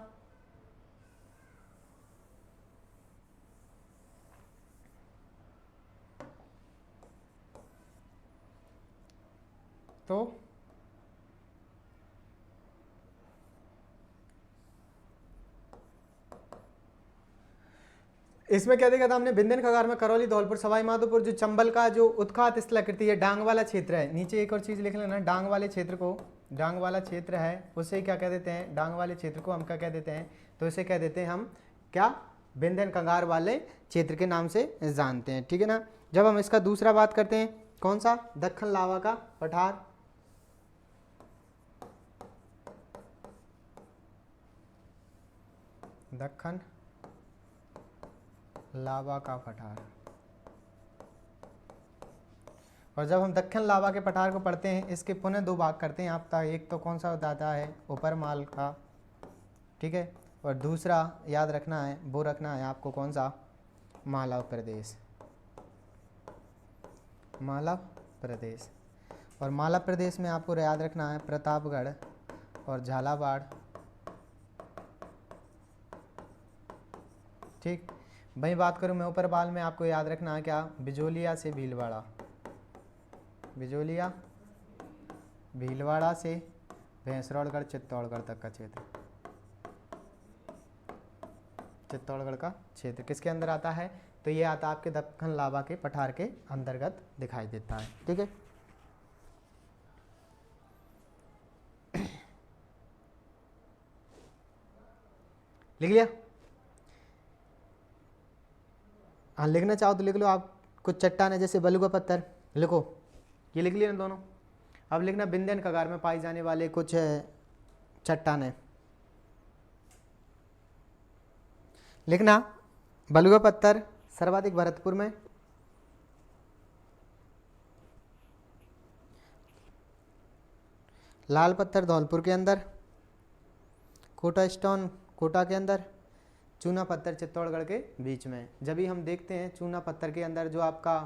तो इसमें क्या देखा था हमने, बिंदन खंगार में करौली, धौलपुर, सवाई माधोपुर, जो चंबल का जो उत्खात स्थलाकृति है, डांग वाला क्षेत्र है। नीचे एक और चीज लिख लेना, डांग वाले क्षेत्र को, डांग वाला क्षेत्र है उसे क्या कह देते हैं, डांग वाले क्षेत्र को हम क्या कह देते हैं, तो इसे कह देते हैं हम क्या, बिंदन खंगार वाले क्षेत्र के नाम से जानते हैं। ठीक है ना। जब हम इसका दूसरा बात करते हैं, कौन सा, दक्कन लावा का पठार, दक्कन लावा का पठार, और जब हम दक्कन लावा के पठार को पढ़ते हैं, इसके पुनः दो भाग करते हैं आप, एक तो कौन सा बताता है, ऊपर माल का, ठीक है, और दूसरा याद रखना है, वो रखना है आपको कौन सा, मालवा प्रदेश, मालवा प्रदेश। और मालवा प्रदेश में आपको याद रखना है प्रतापगढ़ और झालावाड़। ठीक, वही बात करूँ मैं ऊपर बाल में, आपको याद रखना है क्या, बिजोलिया से भीलवाड़ा, बिजोलिया भीलवाड़ा से भैंसरौड़गढ़ चित्तौड़गढ़ तक का क्षेत्र, चित्तौड़गढ़ का क्षेत्र किसके अंदर आता है, तो ये आता आपके दक्कन लावा के पठार के अंतर्गत दिखाई देता है। ठीक है, लिख लिया, हाँ लिखना चाहो तो लिख लो आप। कुछ चट्टान है जैसे बलुआ पत्थर, लिखो, ये लिख लिया ना दोनों। अब लिखना बिंदन खंगार में पाई जाने वाले कुछ चट्टानें, लिखना बलुआ पत्थर सर्वाधिक भरतपुर में, लाल पत्थर धौलपुर के अंदर, कोटा स्टोन कोटा के अंदर, चूना पत्थर चित्तौड़गढ़ के बीच में। जब भी हम देखते हैं चूना पत्थर के अंदर जो आपका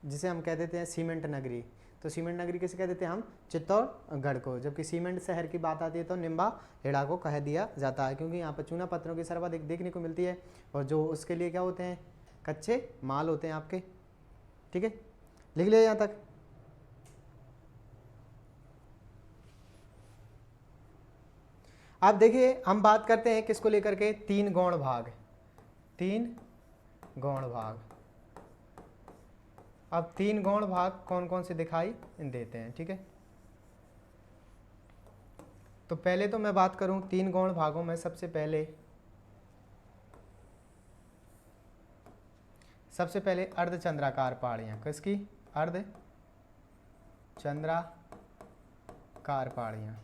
जिसे हम कह देते हैं सीमेंट नगरी। तो सीमेंट नगरी किसे कह देते हैं हम? चित्तौड़गढ़ को। जबकि सीमेंट शहर की बात आती है तो निम्बा हेड़ा को कह दिया जाता है, क्योंकि यहाँ पर चूना पत्थरों की सर्वाधिक देखने को मिलती है, और जो उसके लिए क्या होते हैं? कच्चे माल होते हैं आपके। ठीक है, लिख लिया यहाँ तक। अब देखिए हम बात करते हैं किसको लेकर के? 3 गौण भाग। 3 गौण भाग। अब 3 गौण भाग कौन कौन से दिखाई देते हैं? ठीक है, तो पहले तो मैं बात करूं 3 गौण भागों में। सबसे पहले अर्धचंद्राकार पहाड़ियां। किसकी? अर्धचंद्राकार पहाड़ियां।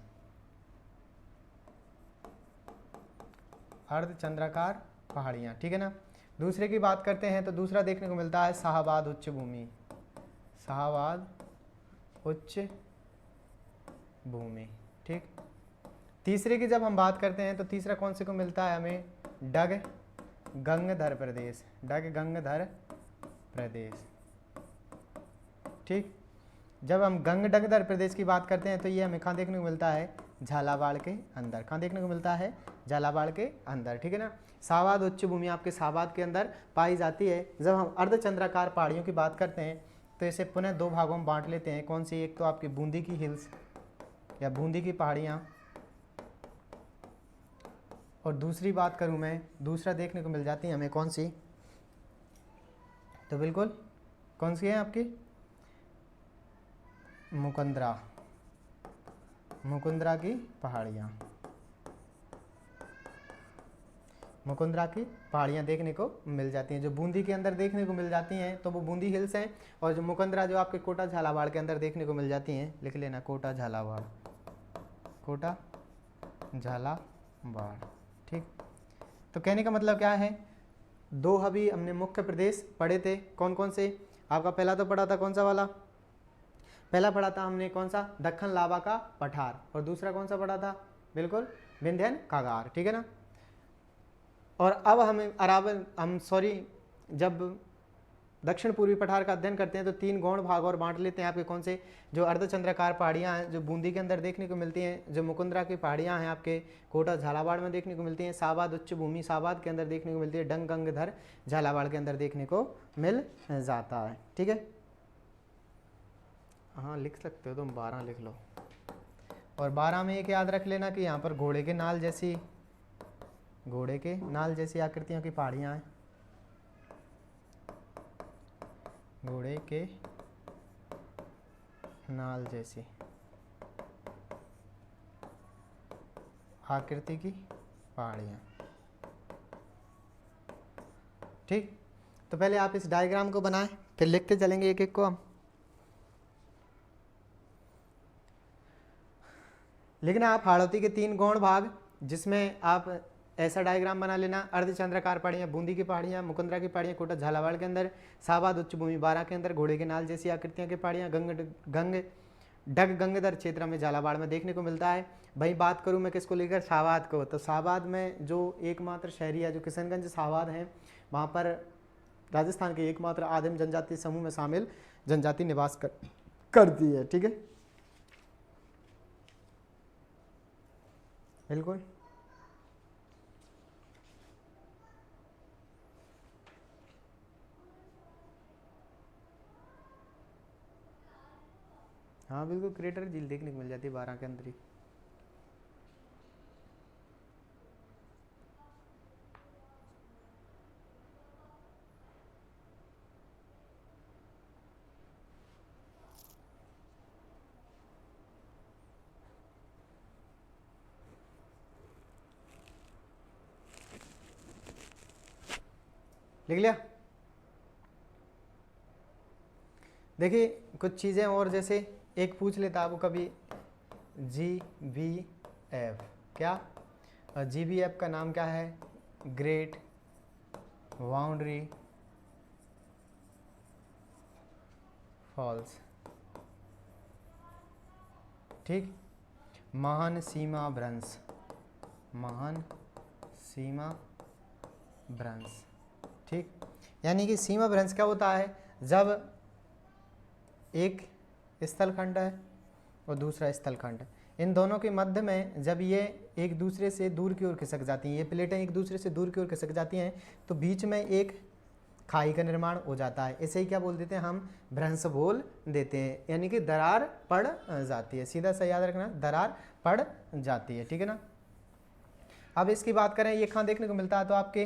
अर्धचंद्राकार पहाड़ियां, ठीक है ना। दूसरे की बात करते हैं तो दूसरा देखने को मिलता है शाहाबाद उच्च भूमि। शाहाबाद उच्च भूमि, ठीक। तीसरे की जब हम बात करते हैं तो तीसरा कौन से को मिलता है हमें? डग गंगधर प्रदेश। डग गंगधर प्रदेश, ठीक। जब हम गंगडगधर प्रदेश की बात करते हैं तो ये हमें कहाँ देखने को मिलता है? झालावाड़ के अंदर। कहाँ देखने को मिलता है? झालावाड़ के अंदर, ठीक है ना। शाहाबाद उच्च भूमि आपके शाहाबाद के अंदर पाई जाती है। जब हम अर्धचंद्राकार पहाड़ियों की बात करते हैं तो इसे पुनः 2 भागों में बांट लेते हैं। कौन सी? एक तो आपकी बूंदी की हिल्स या बूंदी की पहाड़ियाँ, और दूसरी बात करूँ मैं, दूसरा देखने को मिल जाती है हमें कौन सी? तो बिल्कुल कौन सी है आपकी? मुकुंदरा। मुकुंदरा की पहाड़ियाँ। मुकुंदरा की पहाड़ियाँ देखने को मिल जाती हैं। जो बूंदी के अंदर देखने को मिल जाती हैं तो वो बूंदी हिल्स हैं, और जो मुकुंदरा जो आपके कोटा झालावाड़ के अंदर देखने को मिल जाती हैं, लिख लेना कोटा झालावाड़। कोटा झालावाड़, ठीक। तो कहने का मतलब क्या है? 2 अभी हमने मुख्य प्रदेश पढ़े थे। कौन कौन से? आपका पहला तो पढ़ा था कौन सा वाला? पहला पढ़ा था हमने कौन सा? दक्खन लावा का पठार। और दूसरा कौन सा पढ़ा था? बिल्कुल विंध्यन कागार, ठीक है ना। और अब जब दक्षिण पूर्वी पठार का अध्ययन करते हैं तो 3 गौण भाग और बांट लेते हैं आपके कौन से? जो अर्धचंद्राकार पहाड़ियाँ हैं जो बूंदी के अंदर देखने को मिलती हैं, जो मुकुंदरा की पहाड़ियाँ हैं आपके कोटा झालावाड़ में देखने को मिलती हैं, शाहाबाद उच्च भूमि शाहाबाद के अंदर देखने को मिलती है, डंग गंगधर झालावाड़ के अंदर देखने को मिल जाता है, ठीक है। हाँ लिख सकते हो तुम, 12 लिख लो। और 12 में एक याद रख लेना कि यहाँ पर घोड़े के नाल जैसी आकृतियों की पहाड़ियाँ हैं। घोड़े के नाल जैसी आकृति की पहाड़ियाँ, ठीक। तो पहले आप इस डायग्राम को बनाएं, फिर लिखते चलेंगे एक एक को हम। लिखना आप हाड़ौती के 3 गौण भाग, जिसमें आप ऐसा डायग्राम बना लेना। अर्धचंद्राकार पहाड़ियाँ बूंदी की पहाड़ियाँ, मुकुंदरा की पहाड़ियाँ कोटा झालावाड़ के अंदर, शाहाबाद उच्च भूमि 12 के अंदर, घोड़े के नाल जैसी आकृतियों की पहाड़ियाँ डग गंगधर क्षेत्र में झालावाड़ में देखने को मिलता है। भाई बात करूँ मैं किसको लेकर? शाहाबाद को। तो शाहाबाद में जो एकमात्र शहरी है जो किशनगंज शाहाबाद है, वहाँ पर राजस्थान के एकमात्र आदिम जनजाति समूह में शामिल जनजाति निवास करती है, ठीक है, बिल्कुल। हाँ बिल्कुल, क्रेटर झील देखने को मिल जाती है 12 के अंदर ही। लिख लिया? देखिए कुछ चीज़ें और, जैसे एक पूछ लेता आपको कभी GBF, क्या GBF का नाम क्या है? ग्रेट बाउंड्री फॉल्स, ठीक। महान सीमा भ्रंश, महान सीमा भ्रंश, ठीक। यानी कि सीमा भ्रंश क्या होता है? जब एक स्थलखंड है और दूसरा स्थलखंड। इन दोनों के मध्य में जब ये एक दूसरे से दूर की ओर खिसक जाती हैं, ये प्लेटें एक दूसरे से दूर की ओर खिसक जाती हैं, तो बीच में एक खाई का निर्माण हो जाता है। इसे ही क्या बोल देते हैं हम? भ्रंश बोल देते हैं, यानी कि दरार पड़ जाती है। सीधा सा याद रखना, दरार पड़ जाती है, ठीक है ना। अब इसकी बात करें, ये कहाँ देखने को मिलता है? तो आपके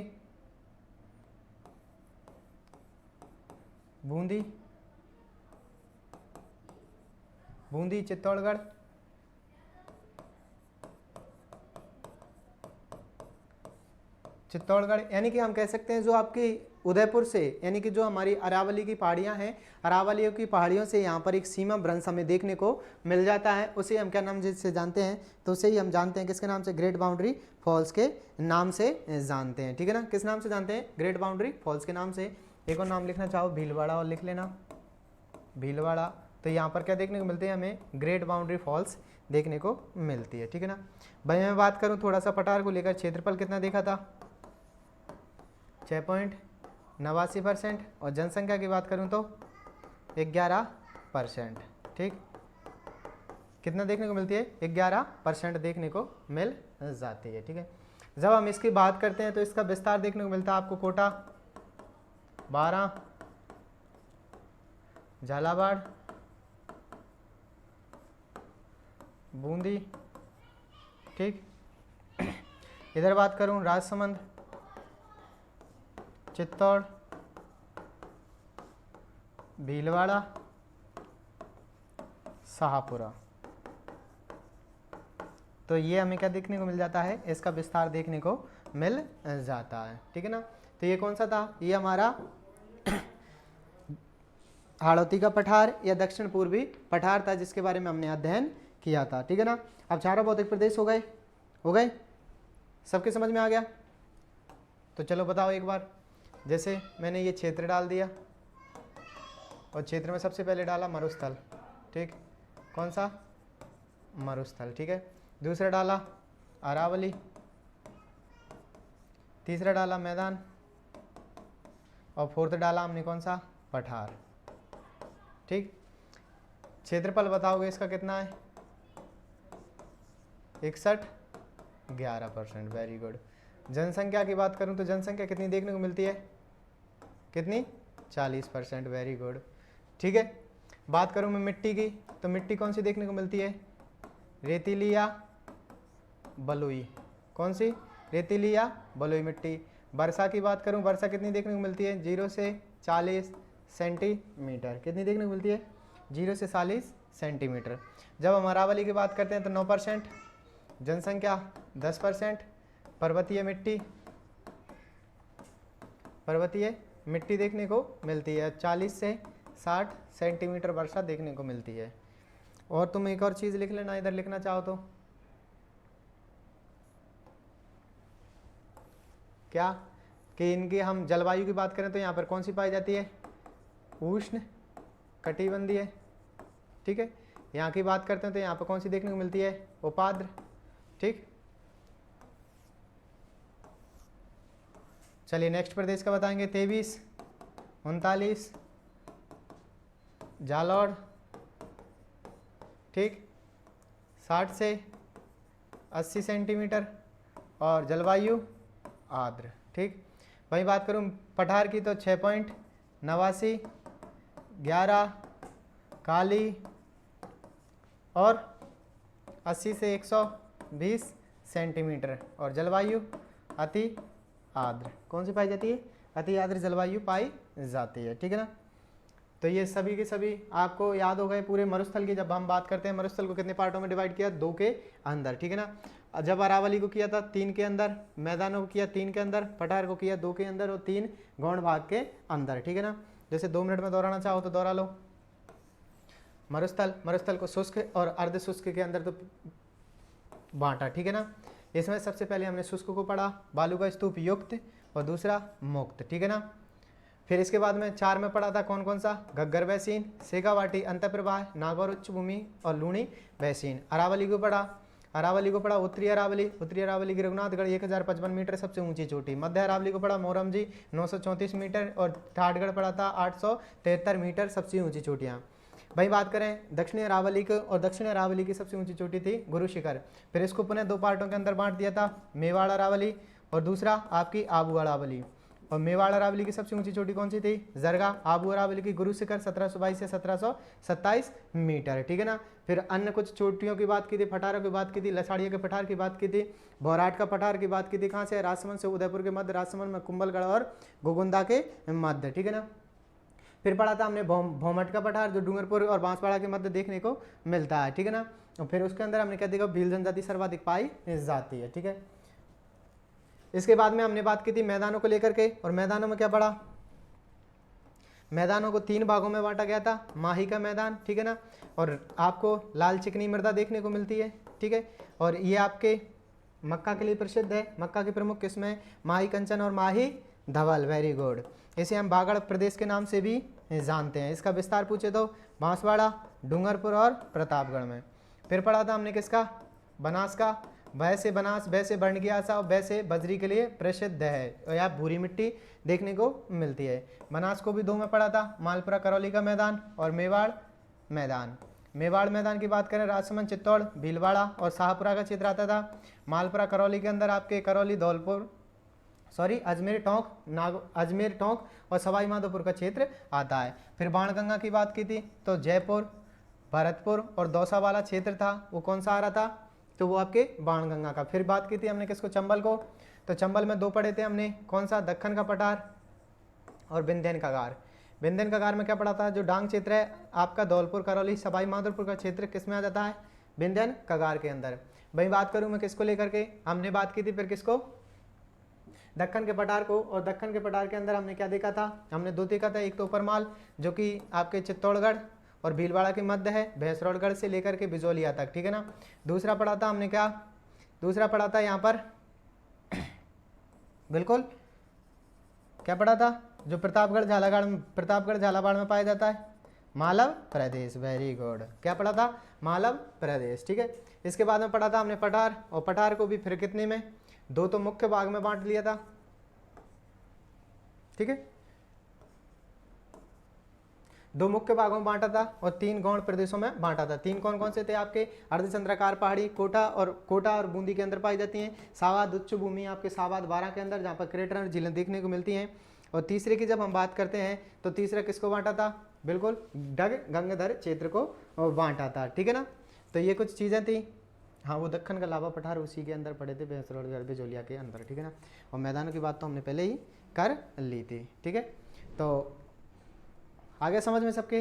बूंदी चित्तौड़गढ़, यानी कि हम कह सकते हैं जो आपकी उदयपुर से, यानी कि जो हमारी अरावली की पहाड़ियां हैं, अरावलियों की पहाड़ियों से यहाँ पर एक सीमा भ्रंश हमें देखने को मिल जाता है। उसे हम क्या नाम से जानते हैं? तो उसे ही हम जानते हैं किसके नाम से? ग्रेट बाउंड्री फॉल्स के नाम से जानते हैं, ठीक है ना। किस नाम से जानते हैं? ग्रेट बाउंड्री फॉल्स के नाम से। एक और नाम लिखना चाहो, भीलवाड़ा, और लिख लेना भीलवाड़ा। तो यहाँ पर क्या देखने को मिलते हैं हमें? ग्रेट बाउंड्री फॉल्स देखने को मिलती है, ठीक है ना। भाई मैं बात करूँ थोड़ा सा पठार को लेकर, क्षेत्रफल कितना देखा था? 6.89%। और जनसंख्या की बात करूं तो 11%, ठीक। कितना देखने को मिलती है? 11% देखने को मिल जाती है, ठीक है। जब हम इसकी बात करते हैं तो इसका विस्तार देखने को मिलता है आपको कोटा, 12, झालावाड़, बूंदी, ठीक। इधर बात करूं राजसमंद, चित्तौड़, भीलवाड़ा, शाहपुरा। तो ये हमें क्या देखने को मिल जाता है? इसका विस्तार देखने को मिल जाता है, ठीक है ना। तो ये कौन सा था? ये हमारा हाड़ौती का पठार या दक्षिण पूर्वी पठार था, जिसके बारे में हमने अध्ययन किया था, ठीक है ना। अब चारों भौतिक प्रदेश हो गए, सबके समझ में आ गया? तो चलो बताओ एक बार। जैसे मैंने ये क्षेत्र डाल दिया, और क्षेत्र में सबसे पहले डाला मरुस्थल, ठीक। कौन सा? मरुस्थल, ठीक है। दूसरा डाला अरावली, तीसरा डाला मैदान, और फोर्थ डाला हमने कौन सा? पठार, ठीक। क्षेत्रफल बताओगे इसका कितना है? 61.11%, वेरी गुड। जनसंख्या की बात करूं तो जनसंख्या कितनी देखने को मिलती है? कितनी? 40%, वेरी गुड, ठीक है। बात करूं मैं मिट्टी की, तो मिट्टी कौन सी देखने को मिलती है? रेतीली या बलुई? कौन सी? रेतीली या बलुई मिट्टी। वर्षा की बात करूं, वर्षा कितनी देखने को मिलती है? 0 से 40 सेंटीमीटर। कितनी देखने को मिलती है? 0 से 40 सेंटीमीटर। जब हम अरावली की बात करते हैं तो 9%, जनसंख्या 10%, पर्वतीय मिट्टी देखने को मिलती है, 40 से 60 सेंटीमीटर वर्षा देखने को मिलती है। और तुम एक और चीज़ लिख लेना, इधर लिखना चाहो तो, क्या कि इनकी हम जलवायु की बात करें तो यहाँ पर कौन सी पाई जाती है? उष्ण कटिबंधीय, ठीक है। यहाँ की बात करते हैं तो यहाँ पर कौन सी देखने को मिलती है? उपाद्र, ठीक। चलिए नेक्स्ट प्रदेश का बताएंगे। 23, 39, जालौर, ठीक, 60 से 80 सेंटीमीटर, और जलवायु आर्द्र, ठीक। वहीं बात करूं पठार की तो 6.89, 11, काली, और 80 से 120 सेंटीमीटर, और जलवायु अति आर्द्र। कौन सी पाई जाती है? अति आर्द्र जलवायु पाई जाती है, ठीक है ना। तो ये सभी के सभी आपको याद हो गए पूरे मरुस्थल की। जब हम बात करते हैं मरुस्थल को कितने पार्टों में डिवाइड किया? 2 के अंदर, ठीक है ना। जब अरावली को किया था 3 के अंदर, मैदानों को किया 3 के अंदर, पठार को किया 2 के अंदर और 3 गौण भाग के अंदर, ठीक है ना। जैसे 2 मिनट में दोहराना चाहो तो दोहरा लो। मरुस्थल को शुष्क और अर्ध शुष्क के अंदर तो बांटा, ठीक है ना। इसमें सबसे पहले हमने शुष्क को पढ़ा, बालू का स्तूप युक्त, और दूसरा मुक्त, ठीक है ना। फिर इसके बाद में 4 में पढ़ा था कौन कौन सा? घग्गर बैसीन, शेखावाटी अंतःप्रवाह, नागौर उच्च भूमि और लूणी बैसीन। अरावली को पढ़ा उत्तरी अरावली की रघुनाथगढ़ 1055 मीटर सबसे ऊंची चोटी। मध्य अरावली को पढ़ा मोरमजी 934 मीटर, और ठाठगढ़ पढ़ा था 873 मीटर सबसे ऊंची चोटियाँ। भाई बात करें दक्षिणी अरावली की, और दक्षिणी अरावली की सबसे ऊंची चोटी थी गुरु शिखर। फिर इसको पुनः दो पार्टों के अंदर बांट दिया था, मेवाड़ अरावली और दूसरा आपकी आबू अरावली। और मेवाड़ अरावली की सबसे ऊंची चोटी कौन सी थी? जरगा। आबू अरावली की गुरु शिखर 1722 से 1727 मीटर, ठीक है ना। फिर अन्य कुछ चोटियों की बात की थी, पठारों की बात की थी, लसाड़िया के पठार की बात की थी, भौराट का पठार की बात की थी। कहाँ से? राजसमंद से उदयपुर के मध्य, राजसमंद में कुंभलगढ़ और गोगुंदा के मध्य, ठीक है ना। फिर पढ़ा था हमने भौमट का पठार, जो डूंगरपुर और बांसवाड़ा के मध्य देखने को मिलता है, ठीक है ना। और फिर उसके अंदर हमने क्या देखा? भील जनजाति सर्वाधिक पाई जाती है, ठीक है। इसके बाद में हमने बात की थी मैदानों को लेकर के, और मैदानों में क्या पढ़ा? मैदानों को 3 भागों में बांटा गया था। माही का मैदान, ठीक है ना, और आपको लाल चिकनी मृदा देखने को मिलती है, ठीक है। और ये आपके मक्का के लिए प्रसिद्ध है। मक्का की प्रमुख किस्में माही कंचन और माही धवल, वेरी गुड। इसे हम बागड़ प्रदेश के नाम से भी जानते हैं। इसका विस्तार पूछे तो बांसवाड़ा, डूंगरपुर और प्रतापगढ़ में। फिर पढ़ा था हमने किसका? बनास का। वह से बनास, वह से बर्णगियासा और वह से बजरी के लिए प्रसिद्ध है, और यहाँ भूरी मिट्टी देखने को मिलती है। बनास को भी 2 में पढ़ा था, मालपुरा करौली का मैदान और मेवाड़ मैदान। मेवाड़ मैदान की बात करें, राजसमंद, चित्तौड़, भीलवाड़ा और शाहपुरा का क्षेत्र आता था। मालपुरा करौली के अंदर आपके करौली, धौलपुर, अजमेर टोंक, अजमेर टोंक और सवाई माधोपुर का क्षेत्र आता है। फिर बाणगंगा की बात की थी तो जयपुर, भरतपुर और दौसा वाला क्षेत्र था, वो कौन सा आ रहा था? तो वो आपके बाणगंगा का। फिर बात की थी हमने किसको? चंबल को। तो चंबल में 2 पढ़े थे हमने, कौन सा? दक्कन का पठार और विंध्यन कगार। विंध्यन कगार में क्या पढ़ा था? जो डांग क्षेत्र है आपका, धौलपुर, करौली, सवाई माधोपुर का क्षेत्र किस में आ जाता है? विंध्यन कगार के अंदर। भाई बात करूं मैं किसको लेकर के? हमने बात की थी फिर किसको? दक्कन के पठार को। और दक्कन के पठार के अंदर हमने क्या देखा था? हमने 2 देखा था, एक तो उपरमाल जो कि आपके चित्तौड़गढ़ और भीलवाड़ा के मध्य है, भैंसरौड़गढ़ से लेकर के बिजोलिया तक, ठीक है ना। दूसरा पढ़ा था हमने क्या? दूसरा पढ़ा था यहाँ पर बिल्कुल क्या पढ़ा था? जो प्रतापगढ़ झालावाड़ में पाया जाता है, मालव प्रदेश, वेरी गुड। क्या पढ़ा था? मालव प्रदेश, ठीक है। इसके बाद में पढ़ा था हमने पठार, और पठार को भी फिर कितने में? 2 तो मुख्य भाग में बांट लिया था, ठीक है, 2 मुख्य भागों में बांटा था और 3 गौण प्रदेशों में बांटा था। 3 कौन कौन से थे आपके? अर्धचंद्राकार पहाड़ी, कोटा और बूंदी के अंदर पाई जाती हैं। सावाद उच्च भूमि आपके सावाद 12 के अंदर, जहाँ पर क्रेटर और झीलें देखने को मिलती हैं। और तीसरे की जब हम बात करते हैं तो तीसरा किसको बांटा था? बिल्कुल डग गंगाधर क्षेत्र को बांटा था, ठीक है ना। तो ये कुछ चीज़ें थी। हाँ, वो दक्कन का लावा पठार उसी के अंदर पड़े थे, भैंसरौड़गढ़ बिजोलिया के अंदर, ठीक है ना। और मैदानों की बात तो हमने पहले ही कर ली थी, ठीक है। तो आगे समझ में सबके?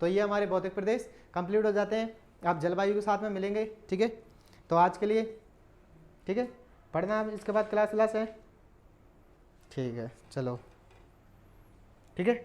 तो ये हमारे भौतिक प्रदेश कंप्लीट हो जाते हैं। आप जलवायु के साथ में मिलेंगे, ठीक है। तो आज के लिए ठीक है, पढ़ना है, इसके बाद क्लास है, ठीक है, चलो, ठीक है।